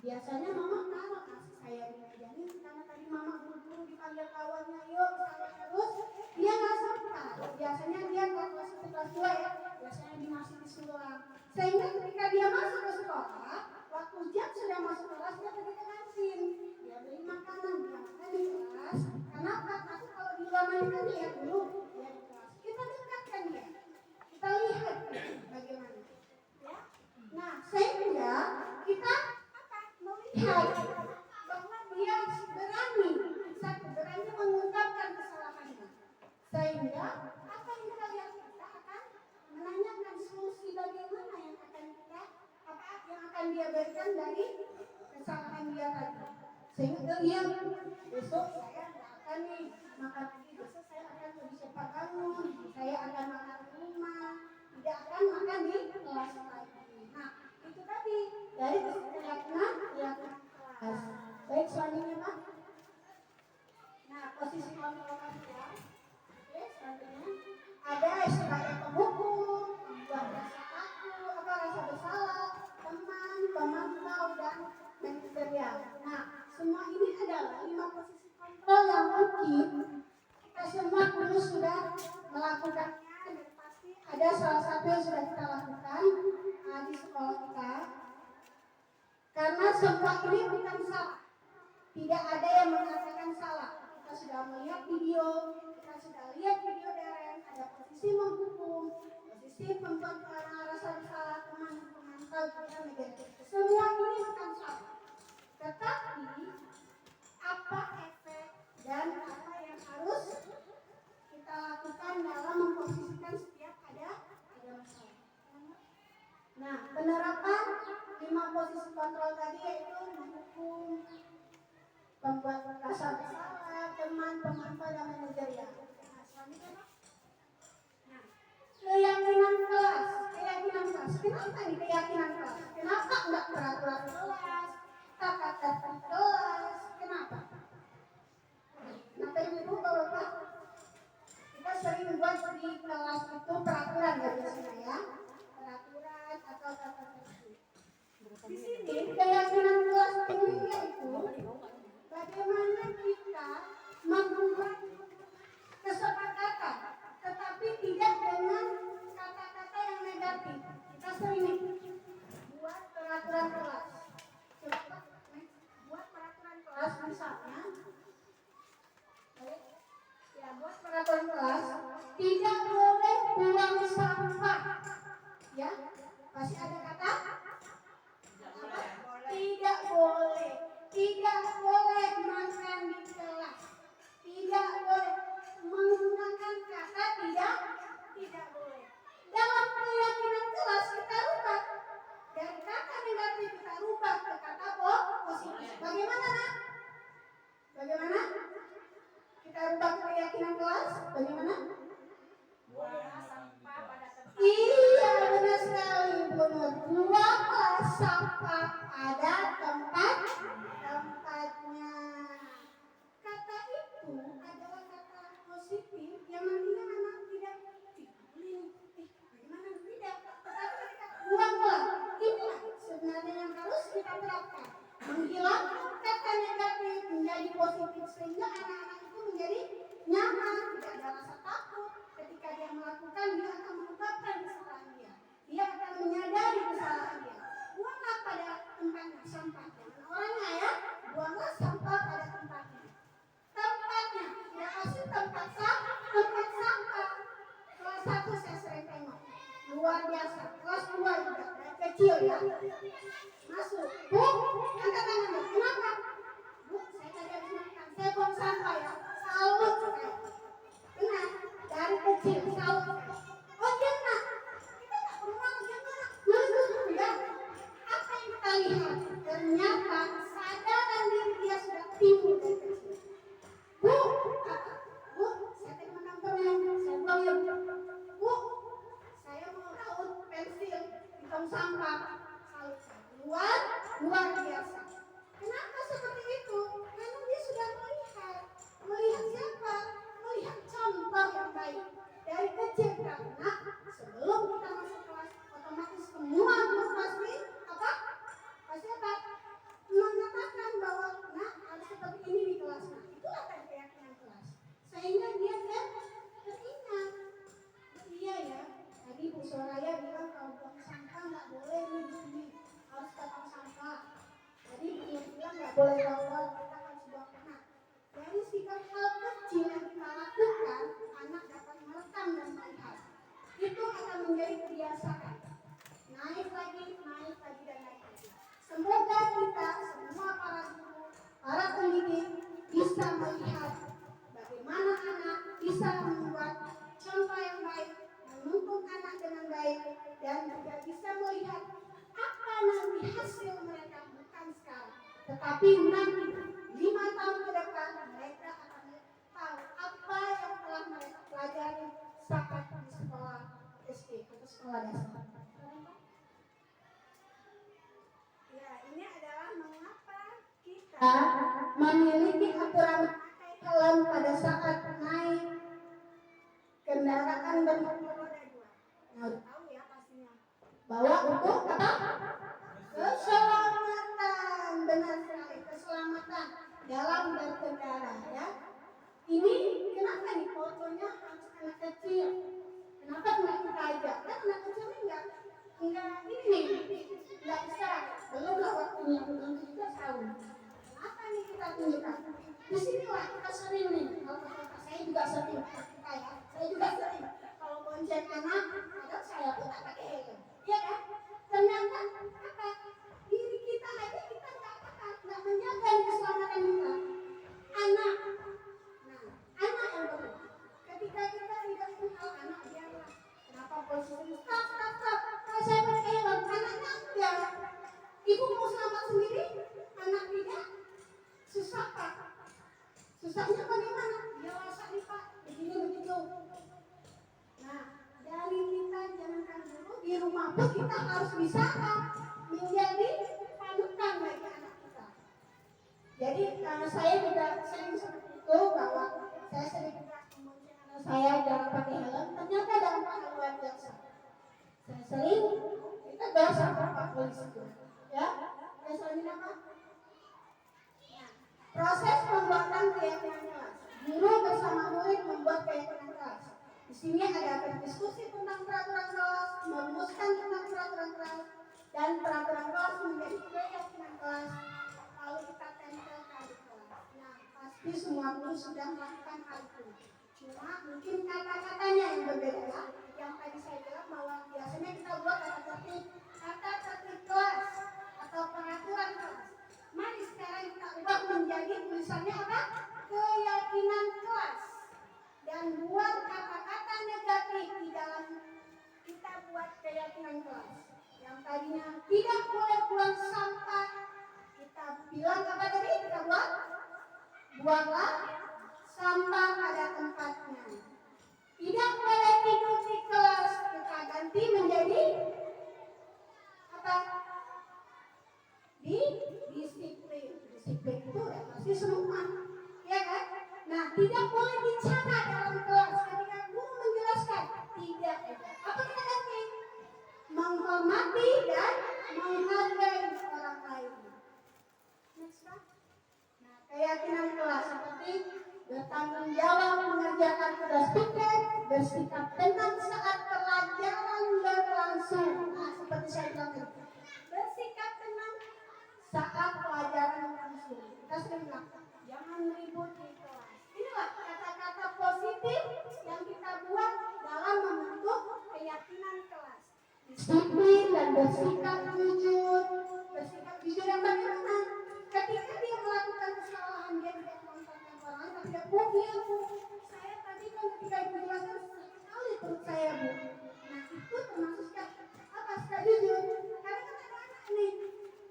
Biasanya mama marah kasih saya di meja ini karena tadi mama buru-buru dipanggil kawannya, yuk saya terus. Dia nggak sempat. Biasanya dia kelas 1 kelas 2 ya, biasanya masih disuruh. Sehingga ketika dia masuk ke sekolah, waktu jam sudah masuk kelas dia pergi ke kantin. Dia beli makanan, dia makan di kelas. Kenapa? Tapi kalau di luar kan lihat dulu dia di kelas. Kita dekatkan dia. Kita lihat bagaimana. Ya. Nah, sehingga kita melihat bahwa dia berani mengungkapkan kesalahannya. Sehingga apa yang kita lihat, kita akan menanyakan solusi bagaimana yang akan dia berikan dari kesalahan dia tadi. Sehingga dia besok saya tidak akan nih makan lagi, besok saya akan lebih cepat bangun, saya akan makan di rumah, tidak akan makan di kelas lagi. Nah itu tadi dari keyakinan kelas. Baik, selanjutnya Pak. Nah posisi kontrol ya. Oke, selanjutnya ada sebagai penghukum, membuat rasa takut, rasa bersalah, teman, pemantau dan manajerial. Nah, semua ini adalah 5 posisi kontrol yang mungkin kita semua dulu sudah melakukannya dan pasti ada salah satu yang sudah kita lakukan di sekolah kita. Karena semua ini bukan salah. Tidak ada yang mengatakan salah. Kita sudah melihat video, kita sudah lihat video Daren, ada posisi menghukum, posisi membuat rasa bersalah, teman pemantau juga negatif. Semua ini bukan salah. Tetapi apa efek dan apa yang harus kita lakukan dalam memposisikan setiap ada masalah. Nah, penerapan 5 posisi kontrol tadi yaitu menghukum, membuat rasa bersalah, teman, pemantau dan manajerial. Nah, selanjutnya Nah, keyakinan kelas. Kenapa nih keyakinan kelas? Kenapa enggak peraturan kelas, tata tertib kelas? Kenapa? Nah, ibu bapak, kita sering buat di kelas itu peraturan ya biasanya ya, peraturan atau tata tertib. Di sini keyakinan kelas ini yaitu bagaimana kita membuat kesepakatan, tetapi tidak dengan kata-kata yang negatif. Kita sering buat peraturan kelas. Coba buat peraturan kelas misalnya. Ya, buat peraturan kelas tidak boleh buang sampah. Ya, pasti ada kata tidak boleh nyaman, tidak ada rasa takut. Ketika dia melakukan, dia akan mengungkapkan kesalahan dia. Dia akan menyadari kesalahan dia. Buanglah pada tempatnya sampah. Jangan orangnya ya, buanglah sampah pada tempatnya. Tempatnya, tidak kasih tempat sampah. Kelas 1 saya sering tengok, luar biasa. Kelas 2 juga, dari kecil ya. Masuk, Bu, angkat tangannya. Kenapa? Bu, saya tadi habis makan, saya buang sampah ya. Salut saya. Benar, dari kecil salut. Oh jangan, kita tak pernah jangan. Enggak. Apa yang kita lihat? Ternyata sadaran diri dia sudah timbul dari kecil. Bu, Bu, saya tadi makan permen, saya buang ya. Bu, saya mau raut pensil di tong sampah. Salut saya. Luar biasa. Kenapa seperti itu? Karena dia sudah melihat siapa? Melihat contoh yang baik dari kecil. Karena sebelum kita masuk kelas, otomatis semua guru pasti apa? Mengatakan bahwa nah harus seperti ini di kelas. Nah, itulah keyakinan kelas. Sehingga dia teringat. Iya ya. Tadi Bu Soraya bilang kalau buang sampah nggak boleh nih, harus potong sampah. Tadi Bu bilang nggak boleh bawa, kita harus buang. Nah, dari sikap hal kecil yang kita lakukan, anak dapat merekam dan melihat. Itu akan menjadi kebiasaan. Naik lagi dan naik lagi. Semoga kita semua para guru, para pendidik bisa melihat bagaimana anak bisa membuat contoh yang baik, menuntun anak dengan baik, dan juga bisa melihat apa nanti hasil mereka bukan sekarang, tetapi nanti 5 tahun ke depan mereka akan tahu apa yang telah mereka pelajari saat di sekolah SD atau sekolah dasar. Ya, ini adalah mengapa kita memiliki aturan pakai helm pada saat naik kendaraan bermotor roda 2. Nah, tahu ya pastinya. Bahwa untuk apa? Keselamatan, benar sekali, keselamatan dalam berkendara ya. Ini kenapa nih fotonya harus anak kecil? Kenapa enggak kita aja? Kan anak kecil enggak ini enggak bisa, belum lah waktunya, belum 3 tahun. Apa nih kita tunjukkan? Di sinilah kita sering nih, saya juga sering, saya juga sering. Kalau bonceng anak, kadang saya pun tak pakai helm, iya kan? Ternyata apa? Diri kita aja kita nggak menjaga keselamatan kita. Anak yang baru. Ketika kita tidak kenal anak biarlah. Kenapa polisi stop? Kalau saya pakai helm, anaknya enggak. Ibu mau selamat sendiri, anak tidak. Susah Pak. Susahnya bagaimana? Dia rasa nih Pak, begitu. Nah, dari kita jangankan dulu di rumah pun kita harus bisa menjadi panutan bagi anak kita. Jadi saya juga sering seperti itu bahwa saya sering membonceng anak saya jangan pakai helm. Ternyata dampaknya luar biasa. Saya sering ditegur sama Pak Polisi itu, ya. Saya sering apa? Proses pembuatan keyakinan kelas. Guru bersama murid membuat keyakinan kelas. Di sini ada berdiskusi tentang peraturan kelas, merumuskan tentang peraturan kelas, dan peraturan kelas menjadi keyakinan kelas. Lalu kita tempelkan di kelas. Nah, pasti semua guru sudah melakukan hal itu. Cuma mungkin kata-katanya yang berbeda ya. Yang tadi saya bilang bahwa biasanya kita buat kata tertib kelas atau peraturan kelas. Mari sekarang kita ubah menjadi tulisannya apa? Keyakinan kelas. Dan buat kata-kata negatif di dalam kita buat keyakinan kelas. Yang tadinya tidak boleh buang sampah, kita bilang apa tadi? Kita buanglah sampah pada tempatnya. Tidak boleh tidur di kelas, kita ganti menjadi apa? Disiplin itu ya pasti semua, ya kan? Nah, tidak boleh bicara dalam kelas ketika guru menjelaskan. Tidak. Apa kita ganti? Menghormati dan menghargai orang lain. Next, Pak. Nah, keyakinan kelas seperti bertanggung jawab mengerjakan bersikap tenang saat pelajaran berlangsung. Nah, seperti saya bilang tadi, bersikap tenang saat pelajaran berlangsung. Kita sering bilang, jangan ribut di kelas. Inilah kata-kata positif yang kita buat dalam membentuk keyakinan kelas. Disiplin dan bersikap jujur. Bersikap jujur yang bagaimana? Ketika dia melakukan kesalahan, dia tidak memanfaatkan orang lain, tapi dia Bu, saya tadi kan ketika ibu jelaskan sekali perut saya Bu. Nah itu termasuk apa? Sikap jujur. Karena kan ada anak nih,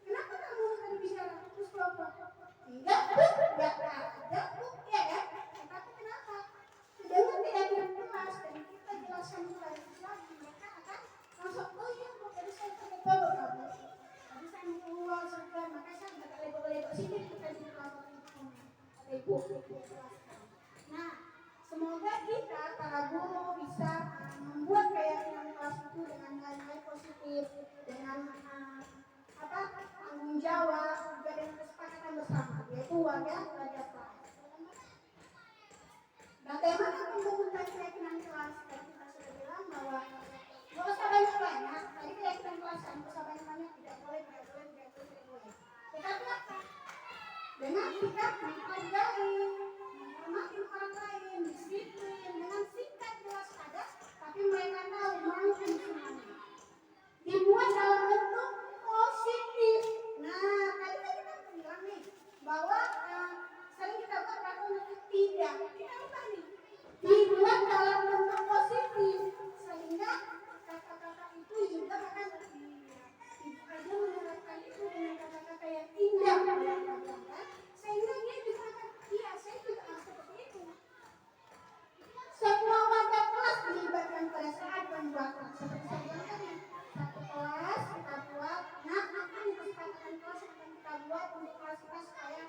kenapa kamu tadi bicara terus kelompok? Enggak ada Bu, ya kan? Tapi kenapa? Dengan tidak kelas dan kita jelaskan kepada siswa, mereka akan langsung, oh iya Bu, tadi saya pakai bodoh kamu. Tadi saya mau keluar sebentar, maka saya nggak lebo-lebo sini kita di kelompok itu. Ada ibu jelaskan. Nah, semoga kita para guru bisa membuat keyakinan kelas itu dengan nilai positif, dengan tanggung jawab, juga dengan kesepakatan bersama, yaitu warga belajar kelas. Bagaimana pembentukan keyakinan kelas? Tadi kita sudah bilang bahwa nggak usah banyak-banyak. Tadi keyakinan kelas kan nggak usah banyak-banyak, tidak boleh. Tetapi apa? Dengan sikap menghargai, menghormati orang lain, disiplin, dengan singkat jelas padat, tapi mereka tahu mampu semuanya. Dibuat dalam bentuk positif. Nah, tadi kan kita bilang nih bahwa sering kita buat peraturan tidak apa nih? Dibuat dalam bentuk positif sehingga kata-kata itu juga akan ibu aja menerapkan itu dengan kata-kata yang indah, sehingga dia juga akan iya saya juga harus seperti itu. Semua warga kelas dilibatkan pada saat pembuatan. Seperti saya bilang tadi, satu kelas kita buat. Nah, apa nih kesepakatan kelas yang akan kita buat untuk kelas kita supaya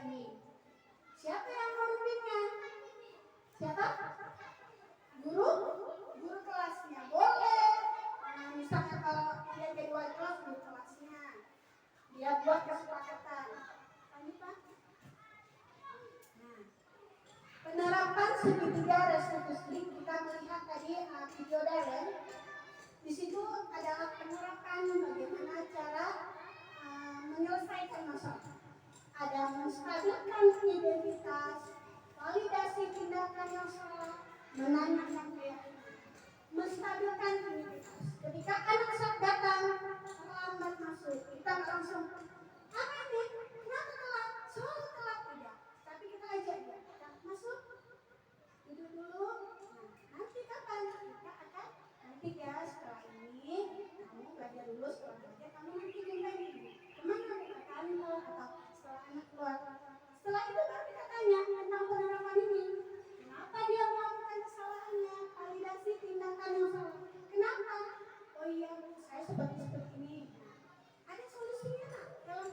ini. Siapa yang memimpinnya? Siapa? Guru kelasnya boleh. Misalnya kalau dia jadi wali kelas, guru kelasnya dia buat kesepakatan. Lanjut Pak. Nah, penerapan segitiga restitusi kita melihat tadi video Darren. Di situ adalah penerapan bagaimana cara menyelesaikan masalah. Ada menstabilkan identitas, validasi tindakan yang salah, menanyakan keyakinan. Menstabilkan identitas. Ketika anak saat datang terlambat masuk, kita langsung apa ini? Kenapa telat? Selalu telat tidak. Tapi kita ajak dia, masuk, duduk dulu. Nah, nanti kapan? Kita akan nanti ya setelah ini kamu belajar dulu, setelah belajar kamu nanti kembali. Kemana ke kantor atau setelah anak keluar? Setelah itu baru kita tanya tentang penerapan ini. Kenapa dia melakukan kesalahannya? Validasi tindakan yang salah. Kenapa? Oh iya Bu, saya seperti ini. Ada solusinya dalam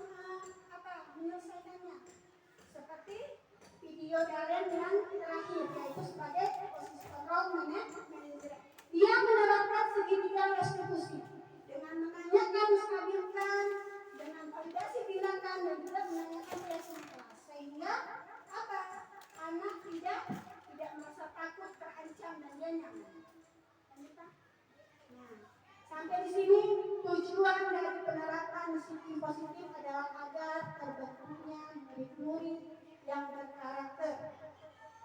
menyelesaikannya. Seperti video Darren yang terakhir, yaitu sebagai posisi kontrol manajer. Dia menerapkan segitiga restitusi dengan menanyakan, menstabilkan, dengan validasi tindakan dan juga menanyakan keyakinan kelas. Sehingga apa? Anak tidak merasa takut, terancam dan dia nyaman. Nah, sampai di sini tujuan dari penerapan disiplin positif adalah agar terbentuknya murid-murid yang berkarakter,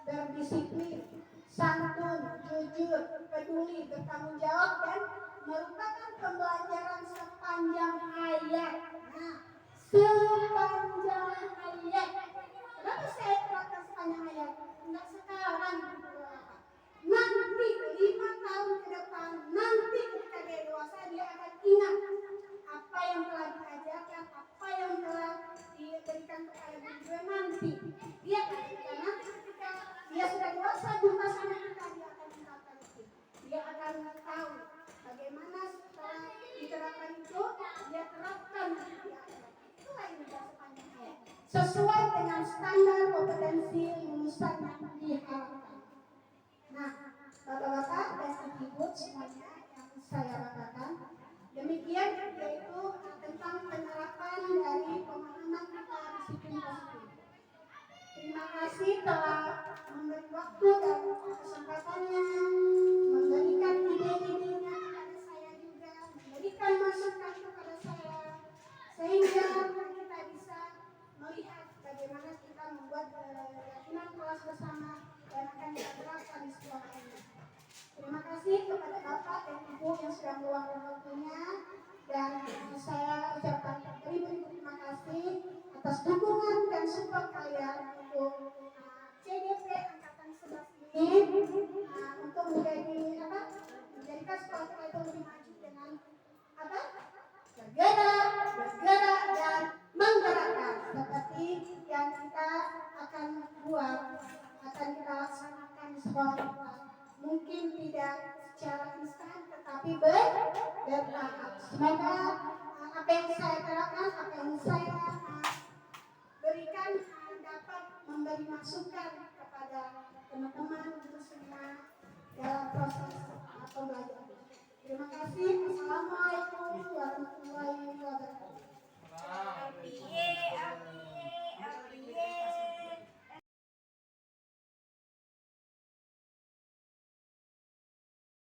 berdisiplin, santun, jujur, peduli, bertanggung jawab dan merupakan pembelajaran sepanjang hayat. Nah, sepanjang hayat. Kenapa saya terapkan sepanjang hayat? Enggak sekarang. Nanti 5 tahun ke depan, nanti ketika dia dewasa, dia akan ingat apa yang telah diajarkan, apa yang telah diberikan kepada dia nanti. Dia akan ingat nanti ketika dia sudah dewasa, jumpa sama kita, dia akan menerapkan itu. Dia akan tahu bagaimana setelah diterapkan itu, dia terapkan dia. Itulah yang sepanjang hayat. Sesuai dengan standar kompetensi lulusan yang diharapkan. Nah, Bapak-bapak dan Ibu semuanya yang saya katakan, demikian yaitu tentang penerapan dari pemahaman kita disiplin positif. Terima kasih telah memberi waktu dan kesempatannya, memberikan ide-idenya kepada saya juga, memberikan masukan kepada saya, sehingga kita bisa melihat bagaimana kita membuat keyakinan kelas bersama dan akan kita terapkan di sekolah ini. Terima kasih kepada Bapak dan Ibu yang sudah meluangkan waktunya, dan saya ucapkan beribu-ribu terima kasih atas dukungan dan support kalian untuk CDP Angkatan 11 ini untuk menjadikan sekolah kita itu lebih maju dengan bergerak dan menggerakkan seperti yang kita akan buat, akan kita laksanakan di sekolah kita. Mungkin tidak secara instan, tetapi bertahap. Semoga apa yang saya terapkan, apa yang saya berikan dapat memberi masukan kepada teman-teman untuk semua dalam proses pembelajaran. Terima kasih. Assalamualaikum warahmatullahi wabarakatuh.